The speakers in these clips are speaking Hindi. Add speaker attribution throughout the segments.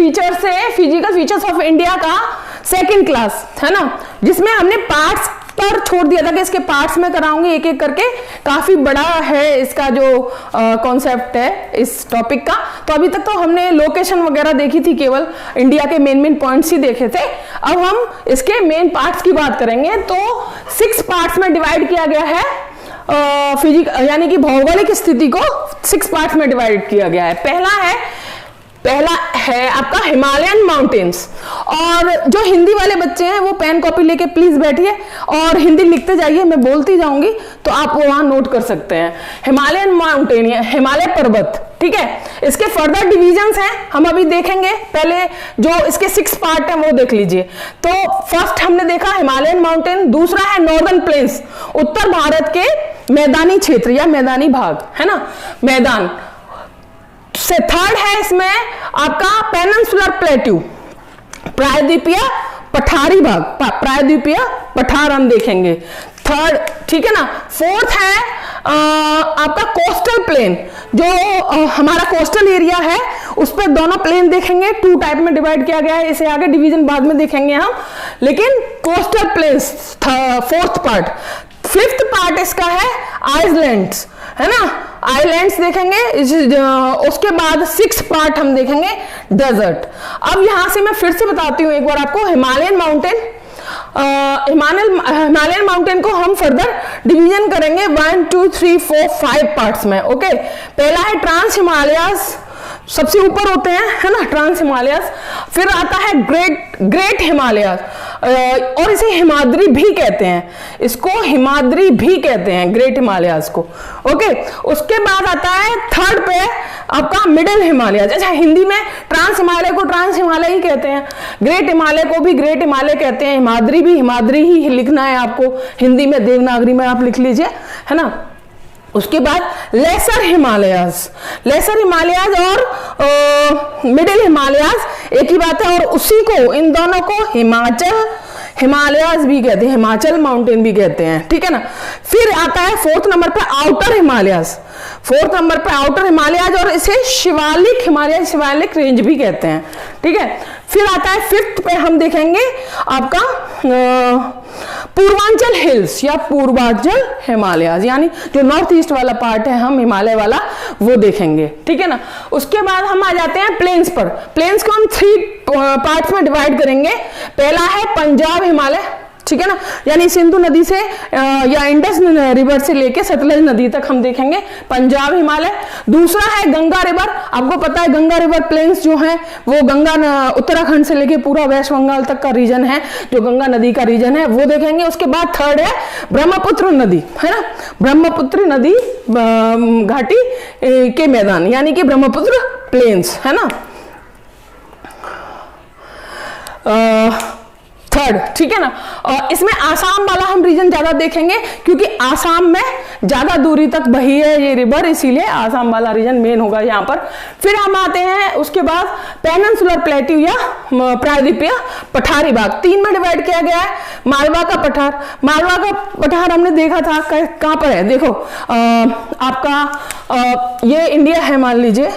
Speaker 1: फीचर्स है फिजिकल फीचर्स ऑफ इंडिया का सेकंड क्लास, है ना, जिसमें हमने पार्ट्स पर छोड़ दिया था कि इसके पार्ट्स में कराऊंगी एक एक करके। काफी बड़ा है इसका जो कॉन्सेप्ट है इस टॉपिक का। तो अभी तक तो हमने लोकेशन वगैरह देखी थी, केवल इंडिया के मेन पॉइंट्स ही देखे थे। अब हम इसके मेन पार्ट्स की बात करेंगे। तो 6 पार्ट्स में डिवाइड किया गया है यानी कि भौगोलिक स्थिति को 6 पार्ट्स में डिवाइड किया गया है। पहला है आपका हिमालयन माउंटेन्स। और जो हिंदी वाले बच्चे हैं वो पेन कॉपी लेके प्लीज बैठिए और हिंदी लिखते जाइए, मैं बोलती जाऊंगी तो आप वहां नोट कर सकते हैं। हिमालयन माउंटेन, हिमालय पर्वत, ठीक है। इसके फर्दर डिविजन्स हैं, हम अभी देखेंगे। पहले जो इसके 6 पार्ट हैं वो देख लीजिए। तो फर्स्ट हमने देखा हिमालयन माउंटेन, दूसरा है नॉर्दर्न प्लेन्स, उत्तर भारत के मैदानी क्षेत्र या मैदानी भाग, है ना, मैदान से। थर्ड है इसमें आपका पेनिनसुलर प्लेट्यू, प्रायद्वीपीय पठारी भाग, प्रायद्वीपीय पठार हम देखेंगे, थर्ड, ठीक है ना। फोर्थ है आपका कोस्टल प्लेन, जो हमारा कोस्टल एरिया है उस पर दोनों प्लेन देखेंगे। 2 टाइप में डिवाइड किया गया है, इसे आगे डिवीजन बाद में देखेंगे हम, लेकिन coastal planes fourth part. Fifth part इसका है आइलैंड्स, है ना, आइलैंड्स देखेंगे। उसके बाद 6 पार्ट हम देखेंगे डेजर्ट। अब यहां से मैं फिर से बताती हूं एक बार आपको, हिमालयन माउंटेन को हम फर्दर डिवीजन करेंगे 1 2 3 4 5 पार्ट्स में। ओके, पहला है ट्रांस हिमालयास, सबसे ऊपर होते हैं, है ना, ट्रांस हिमालयास। फिर आता है ग्रेट हिमालयास, और इसे हिमाद्री भी कहते हैं, इसको हिमाद्री भी कहते हैं, ग्रेट हिमालयास को। ओके, उसके बाद आता है थर्ड पे आपका मिडिल हिमालयास। अच्छा, हिंदी में ट्रांस हिमालय को ट्रांस हिमालय ही कहते हैं, ग्रेट हिमालय को भी ग्रेट हिमालय कहते हैं, हिमाद्री भी हिमाद्री ही लिखना है आपको, हिंदी में देवनागरी में आप लिख लीजिए, है ना। उसके बाद लेसर हिमालयास और मिडिल हिमालयास एक ही बात है, और उसी को, इन दोनों को हिमाचल हिमालयास भी कहते हैं, हिमाचल माउंटेन भी कहते हैं, ठीक है ना। फिर आता है 4th नंबर पे आउटर हिमालयास, 4th नंबर पे आउटर हिमालयास, और इसे शिवालिक हिमालय, शिवालिक रेंज भी कहते हैं, ठीक है। फिर आता है 5th पे हम देखेंगे आपका पूर्वांचल हिल्स या पूर्वांचल हिमालयास, यानी जो नॉर्थ ईस्ट वाला पार्ट है हम हिमालय वाला वो देखेंगे, ठीक है ना। उसके बाद हम आ जाते हैं प्लेन्स पर। प्लेन्स को हम 3 पार्ट्स में डिवाइड करेंगे। पहला है पंजाब हिमालय, ठीक है ना, यानी सिंधु नदी से या इंडस रिवर से लेके सतलज नदी तक हम देखेंगे पंजाब हिमालय। दूसरा है गंगा रिवर, आपको पता है गंगा रिवर प्लेन्स जो है वो गंगा उत्तराखंड से लेके पूरा वेस्ट बंगाल तक का रीजन है, जो गंगा नदी का रीजन है वो देखेंगे। उसके बाद थर्ड है ब्रह्मपुत्र नदी, है ना, ब्रह्मपुत्र नदी घाटी के मैदान, यानी कि ब्रह्मपुत्र प्लेन्स, है ना, थर्ड, ठीक है ना। और इसमें आसाम वाला हम रीजन ज्यादा देखेंगे क्योंकि आसाम में ज्यादा दूरी तक बही है ये रिवर, इसीलिए आसाम वाला रीजन मेन होगा यहाँ पर। फिर हम आते हैं उसके बाद पेनिनसुलर प्लेट्यू या प्रायद्वीपीय पठारी भाग, 3 में डिवाइड किया गया है। मालवा का पठार हमने देखा था, कहाँ पर है, देखो आपका ये इंडिया है मान लीजिए,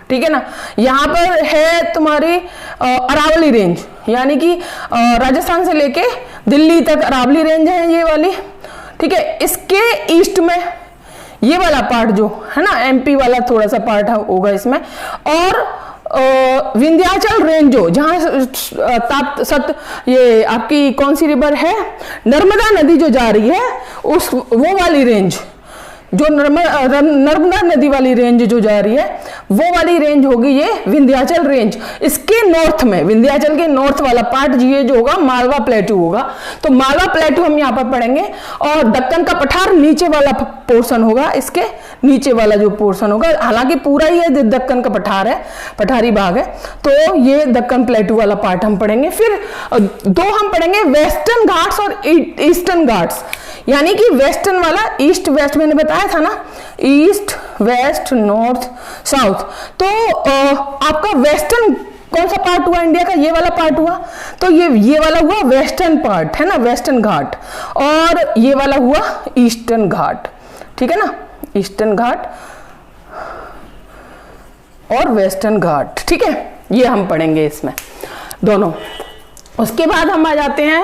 Speaker 1: ठीक है ना। यहाँ पर है तुम्हारी अरावली रेंज, यानी कि राजस्थान से लेके दिल्ली तक अरावली रेंज है ये वाली, ठीक है। इसके ईस्ट में ये वाला पार्ट जो है ना, एमपी वाला थोड़ा सा पार्ट होगा इसमें, और विंध्याचल रेंज जो जहाँ ये आपकी कौन सी रिवर है, नर्मदा नदी जो जा रही है उस वो वाली रेंज, जो नर्मदा नदी वाली रेंज जो जा रही है वो वाली रेंज होगी ये विंध्याचल रेंज। इसके नॉर्थ में, विंध्याचल के नॉर्थ वाला पार्ट ये जो होगा मालवा प्लेट्यू होगा, तो मालवा प्लेट्यू हम यहाँ पर पढ़ेंगे। और दक्कन का पठार नीचे वाला पोर्शन होगा, इसके नीचे वाला जो पोर्शन होगा, हालांकि पूरा ही है दक्कन का पठार है, पठारी भाग है, तो ये दक्कन प्लेट्यू वाला पार्ट हम पढ़ेंगे। फिर 2 हम पढ़ेंगे वेस्टर्न घाट्स और ईस्टर्न घाट्स, यानी कि वेस्टर्न वाला, ईस्ट वेस्ट मैंने बताया था ना, ईस्ट वेस्ट नॉर्थ साउथ। तो आपका वेस्टर्न कौन सा पार्ट हुआ इंडिया का, ये वाला पार्ट हुआ, तो ये वाला हुआ वेस्टर्न पार्ट, है ना, वेस्टर्न घाट, और ये वाला हुआ ईस्टर्न घाट, ठीक है ना, ईस्टर्न घाट। और वेस्टर्न घाट, ठीक है, ये हम पढ़ेंगे इसमें दोनों। उसके बाद हम आ जाते हैं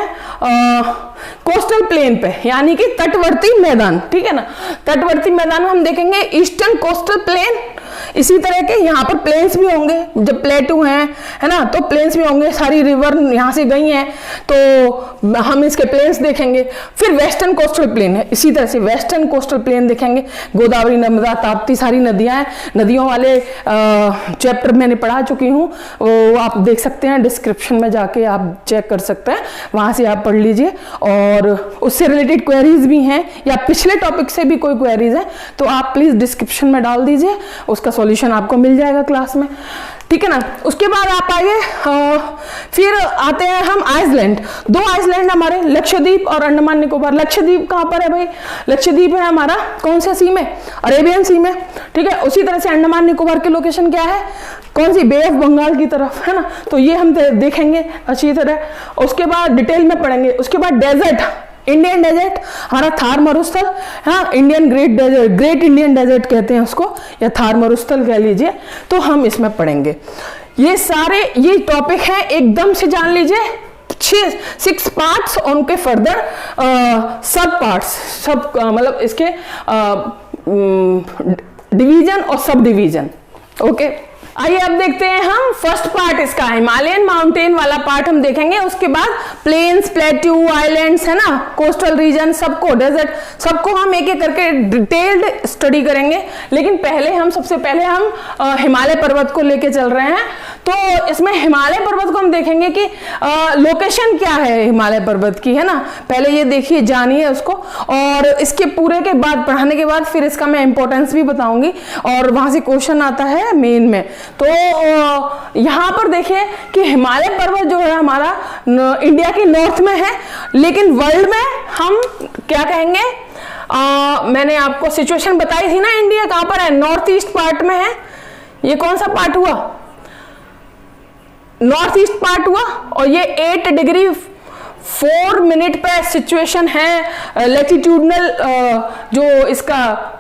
Speaker 1: कोस्टल प्लेन पे, यानी कि तटवर्ती मैदान, ठीक है ना। तटवर्ती मैदान में हम देखेंगे ईस्टर्न कोस्टल प्लेन, इसी तरह के यहाँ पर प्लेन्स भी होंगे, जब प्लेटू हैं, है ना, तो प्लेन्स भी होंगे, सारी रिवर यहाँ से गई हैं तो हम इसके प्लेन्स देखेंगे। फिर वेस्टर्न कोस्टल प्लेन है, इसी तरह से वेस्टर्न कोस्टल प्लेन देखेंगे, गोदावरी, नर्मदा, ताप्ती, सारी नदियाँ हैं, नदियों वाले चैप्टर मैंने पढ़ा चुकी हूँ, वो आप देख सकते हैं, डिस्क्रिप्शन में जाके आप चेक कर सकते हैं, वहाँ से आप पढ़ लीजिए। और उससे रिलेटेड क्वेरीज भी हैं या पिछले टॉपिक से भी कोई क्वेरीज है तो आप प्लीज डिस्क्रिप्शन में डाल दीजिए, उसका सॉल्यूशन आपको मिल जाएगा क्लास में, ठीक है ना। उसके बाद आप आइए, फिर आते हैं हम आइसलैंड। दो आइसलैंड हमारे, लक्षद्वीप और अंडमान निकोबार। लक्षद्वीप कहाँ पर है भाई? लक्षद्वीप है हमारा कौन से सी में? अरेबियन सी में, ठीक है। उसी तरह से अंडमान निकोबार की लोकेशन क्या है? कौन सी? बे ऑफ बंगाल की तरफ, है ना। तो ये हम देखेंगे अच्छी तरह, उसके बाद डिटेल में पढ़ेंगे। उसके बाद डेजर्ट, इंडियन डेजर्ट हमारा थार मरुस्थल, हाँ, Indian great desert, great Indian desert कहते हैं उसको, या थार मरुस्थल कह लीजिए, तो हम इसमें पढ़ेंगे। ये सारे ये टॉपिक हैं, एकदम से जान लीजिए, 6 पार्ट्स और उनके फर्दर सब पार्ट्स, सब मतलब इसके डिवीजन और सब डिवीजन, ओके। आइए अब देखते हैं हम फर्स्ट पार्ट इसका, हिमालयन माउंटेन वाला पार्ट हम देखेंगे। उसके बाद प्लेन्स, प्लेट्यू, आइलैंड्स, है ना, कोस्टल रीजन, सबको, डेजर्ट, सबको हम एक एक करके डिटेल्ड स्टडी करेंगे। लेकिन पहले हम सबसे पहले हम हिमालय पर्वत को लेके चल रहे हैं। तो इसमें हिमालय पर्वत को हम देखेंगे कि लोकेशन क्या है हिमालय पर्वत की, है ना। पहले ये देखिए, जानिए उसको, और इसके पूरे के बाद पढ़ाने के बाद फिर इसका मैं इंपॉर्टेंस भी बताऊंगी और वहां से क्वेश्चन आता है मेन में। तो यहाँ पर देखिए कि हिमालय पर्वत जो है हमारा इंडिया की नॉर्थ में है, लेकिन वर्ल्ड में हम क्या कहेंगे, मैंने आपको सिचुएशन बताई थी ना, इंडिया कहां पर है? नॉर्थ ईस्ट पार्ट में है। ये कौन सा पार्ट हुआ? नॉर्थ ईस्ट पार्ट हुआ। और ये 8 डिग्री 4 मिनट पे सिचुएशन है, लैटिट्यूडनल जो इसका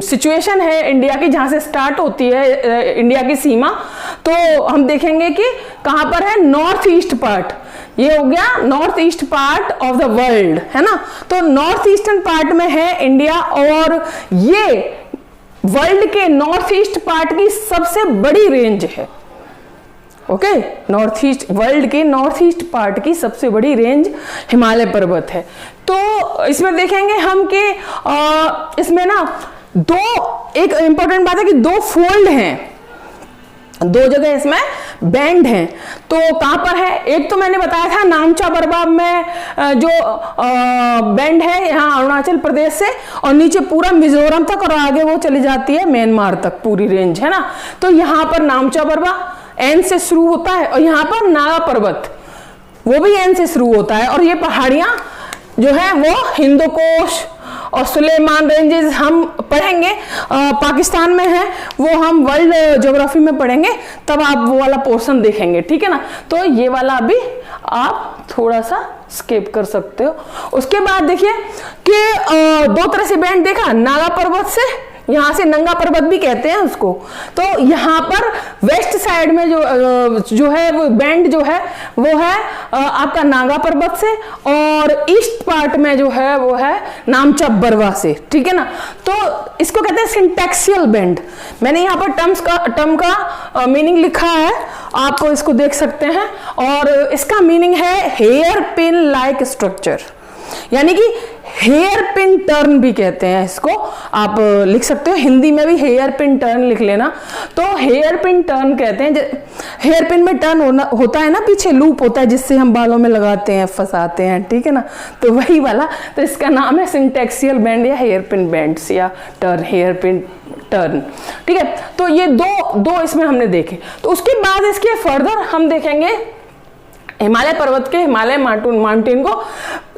Speaker 1: सिचुएशन है इंडिया की, जहां से स्टार्ट होती है इंडिया की सीमा। तो हम देखेंगे कि कहां पर है, नॉर्थ ईस्ट पार्ट। ये हो गया north east part of the world, है ना। तो नॉर्थ ईस्टर्न पार्ट में है इंडिया, और ये वर्ल्ड के नॉर्थ ईस्ट पार्ट की सबसे बड़ी रेंज है, ओके। नॉर्थ ईस्ट, वर्ल्ड के नॉर्थ ईस्ट पार्ट की सबसे बड़ी रेंज हिमालय पर्वत है। तो इसमें देखेंगे हम कि इसमें ना एक इंपॉर्टेंट बात है कि 2 फोल्ड हैं, 2 जगह इसमें बैंड हैं। तो कहां पर है? एक तो मैंने बताया था नामचा बरवा में जो बैंड है यहाँ अरुणाचल प्रदेश से, और नीचे पूरा मिजोरम तक, और आगे वो चली जाती है म्यांमार तक, पूरी रेंज, है ना। तो यहाँ पर नामचा बरवा एन से शुरू होता है, और यहाँ पर नागा पर्वत वो भी एन से शुरू होता है। और ये पहाड़ियां जो है वो हिंदुकोश और सुलेमान रेंजेस हम पढ़ेंगे, पाकिस्तान में है, वो हम वर्ल्ड ज्योग्राफी में पढ़ेंगे, तब आप वो वाला पोर्शन देखेंगे, ठीक है ना। तो ये वाला अभी आप थोड़ा सा स्किप कर सकते हो। उसके बाद देखिए कि 2 तरह से बैंड देखा, नागा पर्वत से, यहाँ से नंगा पर्वत भी कहते हैं उसको। तो यहाँ पर वेस्ट साइड में जो है वो बैंड जो है वो है आपका नागा पर्वत से, और ईस्ट पार्ट में जो है वो है नामचा बरवा से, ठीक है ना। तो इसको कहते हैं सिंटैक्सियल बैंड। मैंने यहाँ पर टर्म का मीनिंग लिखा है, आप इसको देख सकते हैं, और इसका मीनिंग है हेयर पिन लाइक स्ट्रक्चर, यानी कि हेयर पिन टर्न भी कहते हैं इसको, आप लिख सकते हो, हिंदी में भी हेयर पिन टर्न लिख लेना। तो हेयर पिन टर्न कहते हैं, हेयर पिन में टर्न होता है ना, पीछे लूप होता है जिससे हम बालों में लगाते हैं, फंसाते हैं, ठीक है ना। तो वही वाला, तो इसका नाम है सिंटैक्सियल बैंड या हेयर पिन बैंड्स या टर्न, हेयर पिन टर्न, ठीक है। तो ये दो इसमें हमने देखे। तो उसके बाद इसके फर्दर हम देखेंगे हिमालय पर्वत के, हिमालय माउंटेन को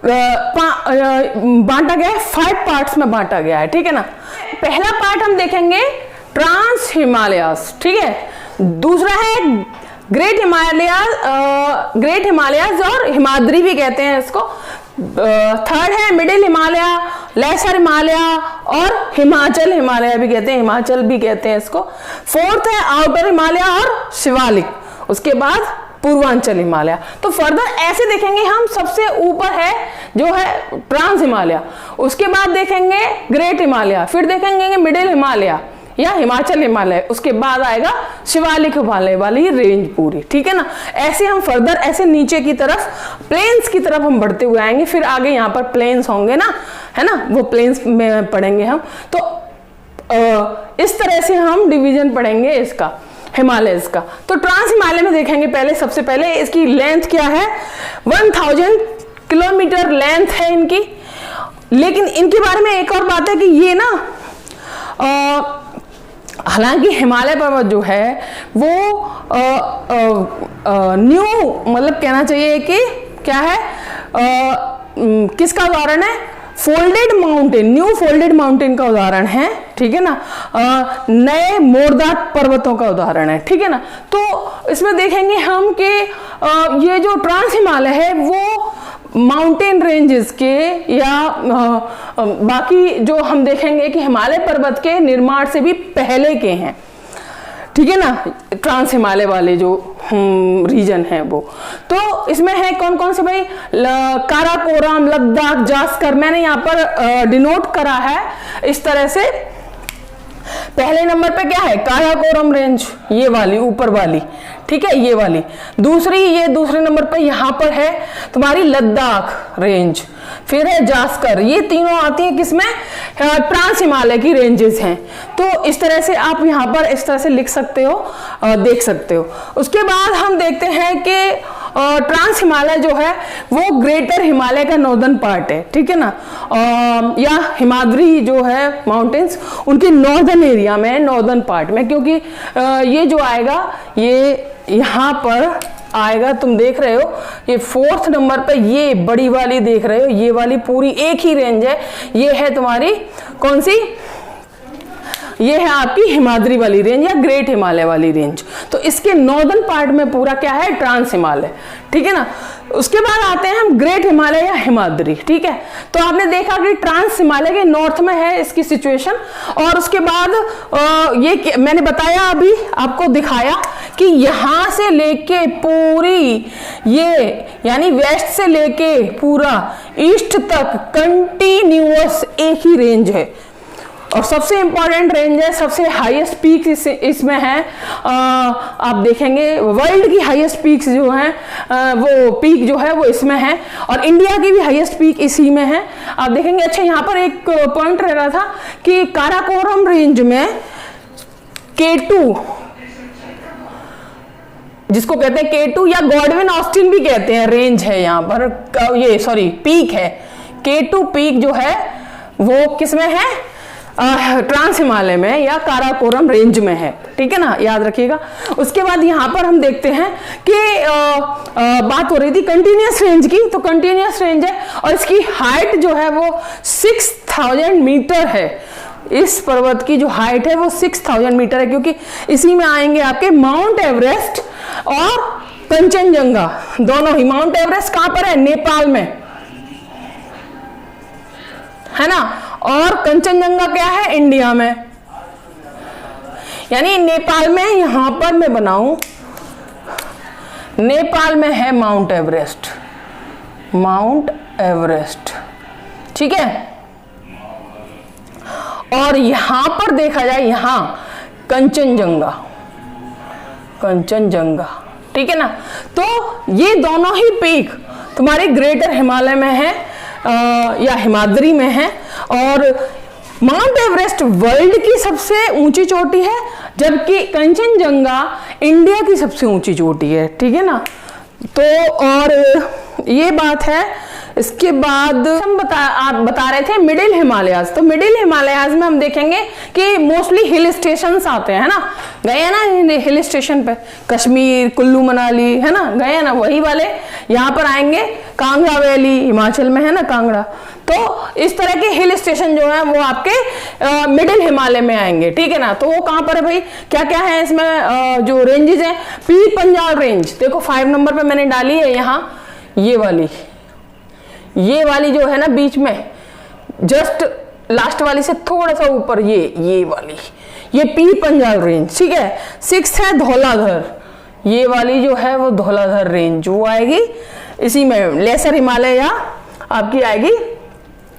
Speaker 1: बांटा गया है, 5 पार्ट्स में बांटा गया है, ठीक है ना। पहला पार्ट हम देखेंगे ट्रांस हिमालयास, ठीक है। दूसरा है ग्रेट हिमालयाज और हिमाद्री भी कहते हैं इसको। थर्ड है मिडिल हिमालय, लेसर हिमालय और हिमाचल हिमालय भी कहते हैं, हिमाचल भी कहते हैं इसको। फोर्थ है आउटर हिमालय और शिवालिक, उसके बाद पूर्वांचल हिमालय। तो फर्दर ऐसे देखेंगे हम, सबसे ऊपर है जो है ट्रांस हिमालय, उसके बाद देखेंगे ग्रेट हिमालय, फिर देखेंगे मिडिल हिमालय या हिमाचल हिमालय, उसके बाद आएगा शिवालिक हिमालय वाली रेंज पूरी, ठीक है ना। ऐसे हम फर्दर ऐसे नीचे की तरफ प्लेन्स की तरफ हम बढ़ते हुए आएंगे, फिर आगे यहाँ पर प्लेन्स होंगे ना, है ना, वो प्लेन्स में पढ़ेंगे हम। तो इस तरह से हम डिवीजन पढ़ेंगे इसका, हिमालयस का। तो ट्रांस हिमालय में देखेंगे पहले, सबसे पहले इसकी लेंथ क्या है, 1000 किलोमीटर लेंथ है इनकी। लेकिन इनके बारे में एक और बात है कि ये ना हालांकि हिमालय पर्वत जो है वो न्यू, मतलब कहना चाहिए कि क्या है, किसका उदाहरण है, folded mountain, new folded mountain का उदाहरण है, ठीक है ना, नए मोरदाट पर्वतों का उदाहरण है, ठीक है ना। तो इसमें देखेंगे हम कि ये जो ट्रांस हिमालय है वो माउंटेन रेंजेस के या बाकी जो हम देखेंगे कि हिमालय पर्वत के निर्माण से भी पहले के हैं, ठीक है ना, ट्रांस हिमालय वाले जो रीजन है वो। तो इसमें है कौन कौन से भाई, काराकोरम, लद्दाख, जास्कर, मैंने यहाँ पर डिनोट करा है इस तरह से। पहले नंबर पे क्या है, काराकोरम रेंज, ये वाली ऊपर वाली, ठीक है, ये वाली। दूसरी, ये दूसरे नंबर पे यहाँ पर है तुम्हारी लद्दाख रेंज, फिर है जास्कर, ये तीनों आती है किसमें, ट्रांस हिमालय की रेंजेस हैं। तो इस तरह से आप यहाँ पर इस तरह से लिख सकते हो, देख सकते हो। उसके बाद हम देखते हैं कि ट्रांस हिमालय जो है वो ग्रेटर हिमालय का नॉर्दर्न पार्ट है, ठीक है ना, या हिमाद्री जो है माउंटेन्स उनके नॉर्दर्न एरिया में, नॉर्दर्न पार्ट में, क्योंकि ये जो आएगा ये यहाँ पर आएगा, तुम देख रहे हो ये फोर्थ नंबर पे, ये बड़ी वाली देख रहे हो, ये वाली पूरी एक ही रेंज है, ये है तुम्हारी कौन सी, ये है आपकी हिमाद्री वाली रेंज या ग्रेट हिमालय वाली रेंज। तो इसके नॉर्दर्न पार्ट में पूरा क्या है, ट्रांस हिमालय, ठीक है ना। उसके बाद आते हैं हम ग्रेट हिमालय या हिमाद्री, ठीक है। तो आपने देखा कि ट्रांस हिमालय के नॉर्थ में है इसकी सिचुएशन, और उसके बाद ये मैंने बताया अभी आपको दिखाया कि यहां से लेके पूरी ये यानी वेस्ट से लेके पूरा ईस्ट तक कंटिन्यूअस एक ही रेंज है, और सबसे इंपॉर्टेंट रेंज है, सबसे हाईएस्ट पीक इसमें है। आप देखेंगे वर्ल्ड की हाईएस्ट पीक्स जो हैं वो पीक जो है वो इसमें है, और इंडिया की भी हाईएस्ट पीक इसी में है, आप देखेंगे। अच्छा, यहाँ पर एक पॉइंट रह रहा था कि काराकोरम रेंज में K2 जिसको कहते हैं K2 या गॉडविन ऑस्टिन भी कहते हैं, रेंज है यहाँ पर, ये सॉरी पीक है, K2 पीक जो है वो किसमें है, ट्रांस हिमालय में या काराकोरम रेंज में है, ठीक है ना, याद रखिएगा। उसके बाद यहाँ पर हम देखते हैं कि बात हो रही थी कंटिन्यूअस रेंज की, तो कंटिन्यूअस रेंज है और इसकी हाइट जो है वो 6000 मीटर है। इस पर्वत की जो हाइट है वो 6000 मीटर है, क्योंकि इसी में आएंगे आपके माउंट एवरेस्ट और कंचनजंगा दोनों ही। माउंट एवरेस्ट कहां पर है, नेपाल में, है ना, और कंचनजंगा क्या है, इंडिया में। यानी नेपाल में, यहां पर मैं बनाऊं, नेपाल में है माउंट एवरेस्ट, माउंट एवरेस्ट, ठीक है। और यहां पर देखा जाए, यहां कंचनजंगा, कंचनजंगा, ठीक है ना। तो ये दोनों ही पीक तुम्हारे ग्रेटर हिमालय में है या हिमाद्री में है, और माउंट एवरेस्ट वर्ल्ड की सबसे ऊंची चोटी है, जबकि कंचनजंगा इंडिया की सबसे ऊंची चोटी है, ठीक है ना। तो और ये बात है। इसके बाद हम आप बता रहे थे मिडिल हिमालयाज, तो मिडिल हिमालयाज में हम देखेंगे कि मोस्टली हिल स्टेशंस आते हैं, है ना, गए हैं ना हिल स्टेशन पे, कश्मीर, कुल्लू मनाली, है ना, गए हैं ना, वही वाले यहाँ पर आएंगे। कांगड़ा वैली हिमाचल में है ना, कांगड़ा। तो इस तरह के हिल स्टेशन जो है वो आपके मिडिल हिमालय में आएंगे, ठीक है ना। तो वो कहाँ पर है भाई, क्या क्या है इसमें जो रेंजेस हैं, पीर पंजाल रेंज देखो 5 नंबर पे मैंने डाली है यहाँ, ये वाली, ये वाली जो है ना बीच में, जस्ट लास्ट वाली से थोड़ा सा ऊपर, ये वाली, ये पीर पंजाल रेंज, ठीक है। 6th है धौलाधर, ये वाली जो है वो धौलाधर रेंज वो आएगी इसी में। लेसर हिमालय या आपकी आएगी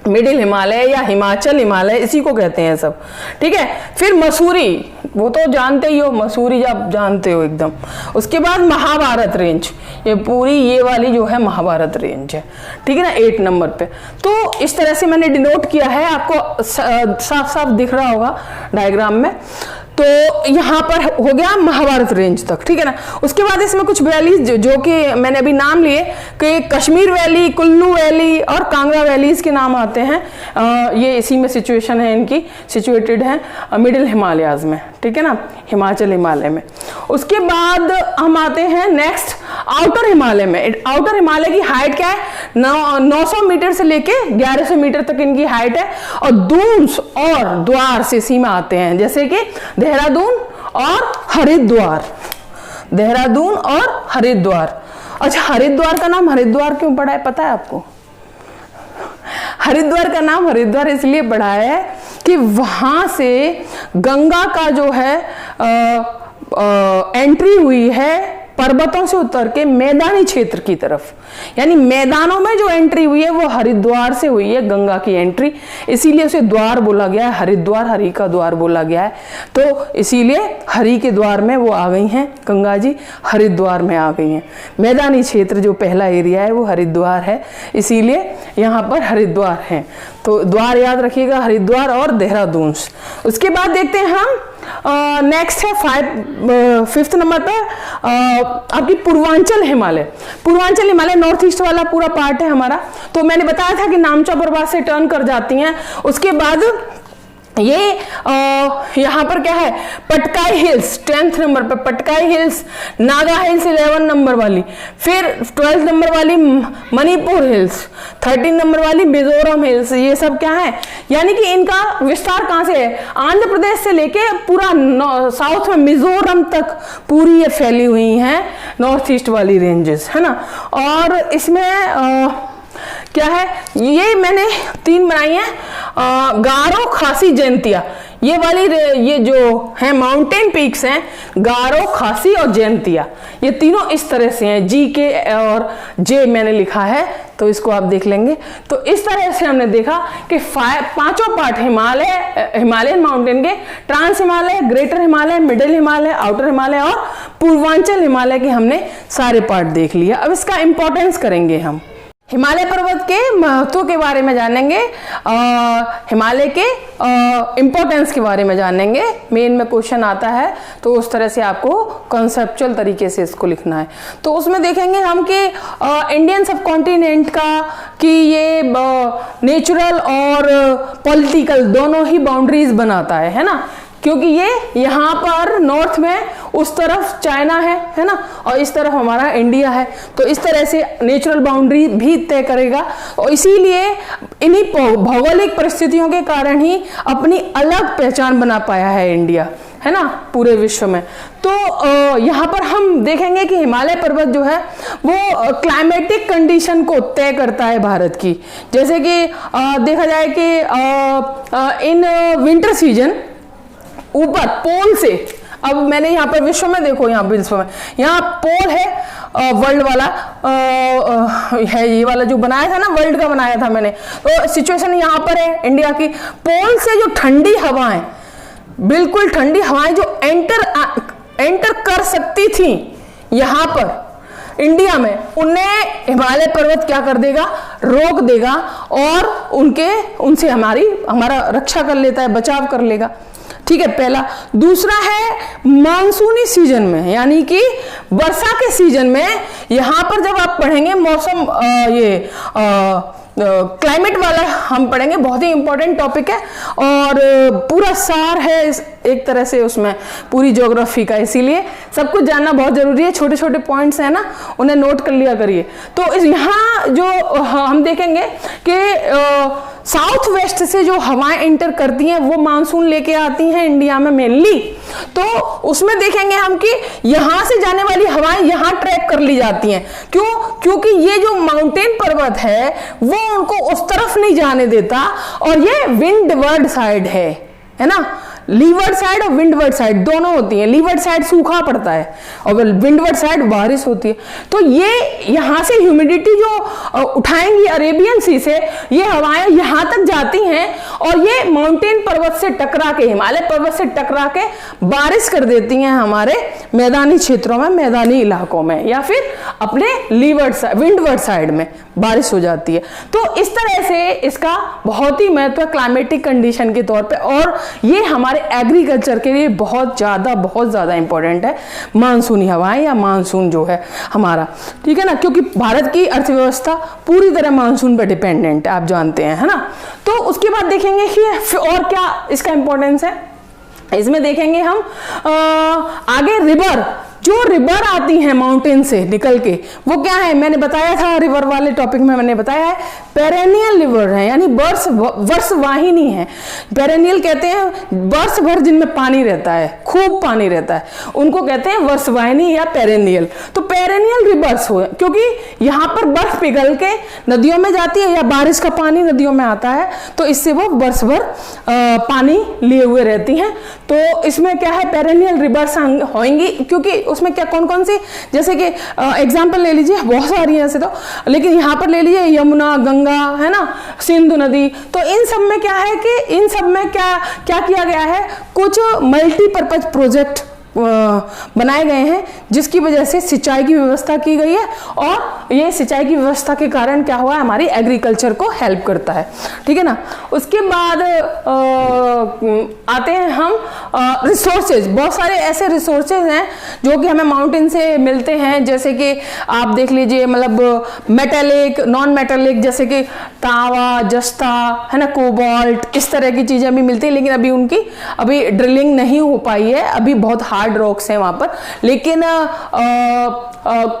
Speaker 1: मिडिल हिमालय या हिमाचल हिमालय, इसी को कहते हैं सब, ठीक है। फिर मसूरी, वो तो जानते ही हो, मसूरी आप जानते हो एकदम। उसके बाद महाभारत रेंज, ये पूरी ये वाली जो है महाभारत रेंज है, ठीक है ना, 8 नंबर पे। तो इस तरह से मैंने डिनोट किया है, आपको साफ साफ दिख रहा होगा डायग्राम में। तो यहाँ पर हो गया महाभारत रेंज तक, ठीक है ना। उसके बाद इसमें कुछ वैलीज जो कि मैंने अभी नाम लिए कि कश्मीर वैली, कुल्लू वैली और कांगड़ा वैलीज के नाम आते हैं। ये इसी में सिचुएशन है इनकी, सिचुएटेड है मिडिल हिमालयाज में, ठीक है ना, हिमाचल हिमालय में। उसके बाद हम आते हैं नेक्स्ट आउटर हिमालय में। आउटर हिमालय की हाइट क्या है, 900 मीटर से लेके 1100 मीटर तक इनकी हाइट है। और दून्स और द्वार से सीमा आते हैं, जैसे कि देहरादून और हरिद्वार, देहरादून और हरिद्वार। अच्छा, हरिद्वार का नाम हरिद्वार क्यों पड़ा है पता है आपको? हरिद्वार का नाम हरिद्वार इसलिए पड़ा है कि वहां से गंगा का जो है एंट्री हुई है पर्वतों से उतर के मैदानी क्षेत्र की तरफ, यानी मैदानों में जो एंट्री हुई है वो हरिद्वार से हुई है गंगा की एंट्री, इसीलिए उसे द्वार बोला गया है, हरिद्वार हरि का द्वार बोला गया है। तो इसीलिए हरि के द्वार में वो आ गई हैं, गंगा जी हरिद्वार में आ गई हैं। मैदानी क्षेत्र जो पहला एरिया है वो हरिद्वार है, इसीलिए यहाँ पर हरिद्वार है। तो द्वार याद रखिएगा, हरिद्वार और देहरादून। उसके बाद देखते हैं हम नेक्स्ट है 5th नंबर पे आपकी पूर्वांचल हिमालय। पूर्वांचल हिमालय नॉर्थ ईस्ट वाला पूरा पार्ट है हमारा। तो मैंने बताया था कि नामचा प्रवाह से टर्न कर जाती हैं। उसके बाद ये यहाँ पर क्या है, पटकाई हिल्स 10th नंबर पर, Patkai hills, Naga hills 11 number वाली, फिर 12th नंबर वाली मणिपुर हिल्स, 13 नंबर वाली मिजोरम हिल्स। ये सब क्या है, यानी कि इनका विस्तार कहाँ से है, आंध्र प्रदेश से लेके पूरा साउथ में मिजोरम तक पूरी ये फैली हुई हैं नॉर्थ ईस्ट वाली रेंजेस, है ना। और इसमें क्या है, ये मैंने 3 बनाई हैं, गारो, खासी, जैंतिया। ये वाली ये जो है माउंटेन पीक्स हैं, गारो, खासी और जैंतिया, ये तीनों इस तरह से हैं। जी के और जे मैंने लिखा है, तो इसको आप देख लेंगे। तो इस तरह से हमने देखा कि 5 पार्ट हिमालयन माउंटेन के, trans Himalaya, greater Himalaya, middle Himalaya, outer Himalaya और पूर्वांचल हिमालय के हमने सारे पार्ट देख लिया। अब इसका इंपॉर्टेंस करेंगे हम, हिमालय पर्वत के महत्व के बारे में जानेंगे, हिमालय के इंपॉर्टेंस के बारे में जानेंगे। मेन में क्वेश्चन आता है तो उस तरह से आपको कॉन्सेप्चुअल तरीके से इसको लिखना है। तो उसमें देखेंगे हम कि इंडियन सब कॉन्टिनेंट का कि ये नेचुरल और पॉलिटिकल दोनों ही बाउंड्रीज बनाता है ना, क्योंकि ये यहाँ पर नॉर्थ में उस तरफ चाइना है ना, और इस तरफ हमारा इंडिया है। तो इस तरह से नेचुरल बाउंड्री भी तय करेगा, और इसीलिए इन्हीं भौगोलिक परिस्थितियों के कारण ही अपनी अलग पहचान बना पाया है इंडिया, है ना, पूरे विश्व में। तो यहाँ पर हम देखेंगे कि हिमालय पर्वत जो है वो क्लाइमेटिक कंडीशन को तय करता है भारत की। जैसे कि देखा जाए कि इन विंटर सीजन ऊपर पोल से, अब मैंने यहाँ पर विश्व में देखो, यहाँ विश्व में यहाँ पोल है वर्ल्ड वाला है, ये वाला जो बनाया था ना, वर्ल्ड का बनाया था मैंने। तो सिचुएशन यहाँ पर है इंडिया की, पोल से जो ठंडी हवाएं, बिल्कुल ठंडी हवाएं जो एंटर कर सकती थी यहाँ पर इंडिया में, उन्हें हिमालय पर्वत क्या कर देगा, रोक देगा, और उनसे हमारा रक्षा कर लेता है, बचाव कर लेगा। ठीक है, पहला। दूसरा है मानसूनी सीजन में, यानी कि वर्षा के सीजन में यहां पर जब आप पढ़ेंगे मौसम, क्लाइमेट वाला हम पढ़ेंगे, बहुत ही इंपॉर्टेंट टॉपिक है और पूरा सार है एक तरह से उसमें पूरी ज्योग्राफी का, इसीलिए सब कुछ जानना बहुत जरूरी है। छोटे छोटे पॉइंट्स हैं ना, उन्हें नोट कर लिया करिए। तो यहाँ जो हम देखेंगे कि साउथ वेस्ट से जो हवाएं एंटर करती हैं वो मानसून लेके आती हैं इंडिया में मेनली। तो उसमें देखेंगे हम कि यहां से जाने वाली हवाएं यहां ट्रैप कर ली जाती हैं। क्यों? क्योंकि ये जो माउंटेन पर्वत है वो उनको उस तरफ नहीं जाने देता, और ये विंडवर्ड साइड है ना। लीवर्ड साइड और विंडवर्ड साइड दोनों होती हैं। लीवर्ड साइड सूखा पड़ता है और विंडवर्ड साइड बारिश होती है। तो ये यहाँ से ह्यूमिडिटी जो उठाएंगी अरेबियन सी से, ये हवाएं यहाँ तक जाती हैं और ये माउंटेन पर्वत से टकरा के, हिमालय पर्वत से टकरा के बारिश कर देती हैं हमारे मैदानी क्षेत्रों में, मैदानी इलाकों में, या फिर अपने विंडवर्ड साइड में बारिश हो जाती है। तो इस तरह से इसका बहुत ही महत्व है क्लाइमेटिक कंडीशन के तौर पे, और ये हमारे एग्रीकल्चर के लिए बहुत ज़्यादा इंपॉर्टेंट है मानसूनी हवाएं या मानसून जो है हमारा, ठीक है ना, क्योंकि भारत की अर्थव्यवस्था पूरी तरह मानसून पर डिपेंडेंट है, आप जानते हैं, है ना। तो उसके बाद देखेंगे कि और क्या इसका इंपॉर्टेंस है। इसमें देखेंगे हम आगे जो रिवर आती हैं माउंटेन से निकल के, वो क्या है, मैंने बताया था रिवर वाले टॉपिक में, मैंने बताया है पेरेनियल रिवर है, यानी वर्षवाहिनी है। पेरेनियल कहते हैं वर्ष भर जिनमें पानी रहता है, खूब पानी रहता है, उनको कहते हैं वर्षवाहिनी या पेरेनियल। तो पेरेनियल रिवर्स हो, क्योंकि यहाँ पर बर्फ पिघल के नदियों में जाती है या बारिश का पानी नदियों में आता है, तो इससे वो वर्ष भर पानी लिए हुए रहती हैं। तो इसमें क्या है, पेरेनियल रिवर्स होंगी, क्योंकि उसमें क्या कौन कौन सी, जैसे कि एग्जाम्पल ले लीजिए, बहुत सारी हैं ऐसे तो, लेकिन यहाँ पर ले लीजिए यमुना, गंगा, है ना, सिंधु नदी। तो इन सब में क्या है कि इन सब में क्या किया गया है, कुछ मल्टीपर्पज प्रोजेक्ट बनाए गए हैं, जिसकी वजह से सिंचाई की व्यवस्था की गई है, और ये सिंचाई की व्यवस्था के कारण क्या हुआ है, हमारी एग्रीकल्चर को हेल्प करता है, ठीक है ना। उसके बाद आते हैं हम रिसोर्सेज। बहुत सारे ऐसे रिसोर्सेज हैं जो कि हमें माउंटेन से मिलते हैं, जैसे कि आप देख लीजिए, मतलब मेटेलिक, नॉन मेटेलिक, जैसे कि तांबा, जस्ता, है ना, कोबाल्ट, इस तरह की चीजें भी मिलती है, लेकिन अभी उनकी ड्रिलिंग नहीं हो पाई है, अभी बहुत हार्ड रॉक्स हैं वहां पर। लेकिन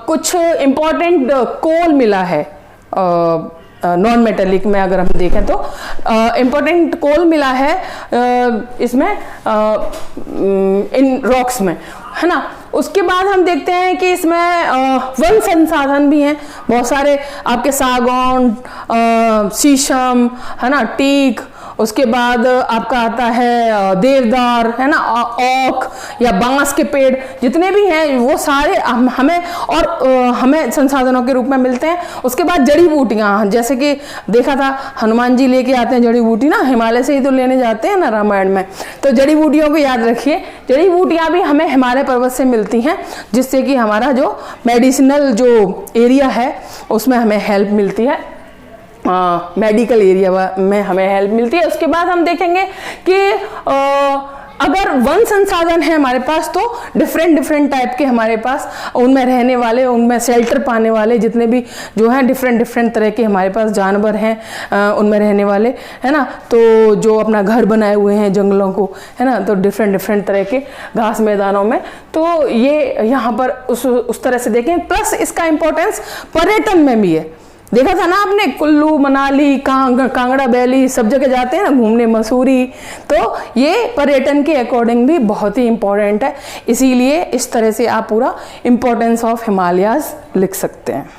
Speaker 1: कुछ इंपॉर्टेंट कोल मिला है नॉन मेटेलिक में, अगर हम देखें तो इंपॉर्टेंट कोल मिला है इसमें इन रॉक्स में, है ना। उसके बाद हम देखते हैं कि इसमें वन संसाधन भी हैं बहुत सारे, आपके सागौन, शीशम, है ना, टीक, उसके बाद आपका आता है देवदार, है ना, ओक या बांस के पेड़, जितने भी हैं वो सारे हमें संसाधनों के रूप में मिलते हैं। उसके बाद जड़ी बूटियां, जैसे कि देखा था हनुमान जी लेके आते हैं जड़ी बूटी ना, हिमालय से ही तो लेने जाते हैं ना रामायण में। तो जड़ी बूटियों को याद रखिए, जड़ी बूटियां भी हमें हिमालय पर्वत से मिलती हैं, जिससे कि हमारा जो मेडिसिनल जो एरिया है उसमें हमें हेल्प मिलती है, मेडिकल एरिया में हमें हेल्प मिलती है। उसके बाद हम देखेंगे कि अगर वन संसाधन है हमारे पास, तो डिफरेंट टाइप के हमारे पास उनमें रहने वाले, उनमें शेल्टर पाने वाले जितने भी जो हैं डिफरेंट तरह के हमारे पास जानवर हैं उनमें रहने वाले, है ना। तो जो अपना घर बनाए हुए हैं जंगलों को, है ना, तो डिफरेंट तरह के घास मैदानों में, तो ये यहाँ पर उस तरह से देखें। प्लस इसका इम्पोर्टेंस पर्यटन में भी है। देखा था ना आपने, कुल्लू, मनाली, कांगड़ा वैली, सब जगह जाते हैं ना घूमने, मसूरी, तो ये पर्यटन के अकॉर्डिंग भी बहुत ही इम्पोर्टेंट है। इसीलिए इस तरह से आप पूरा इम्पोर्टेंस ऑफ हिमालयाज लिख सकते हैं।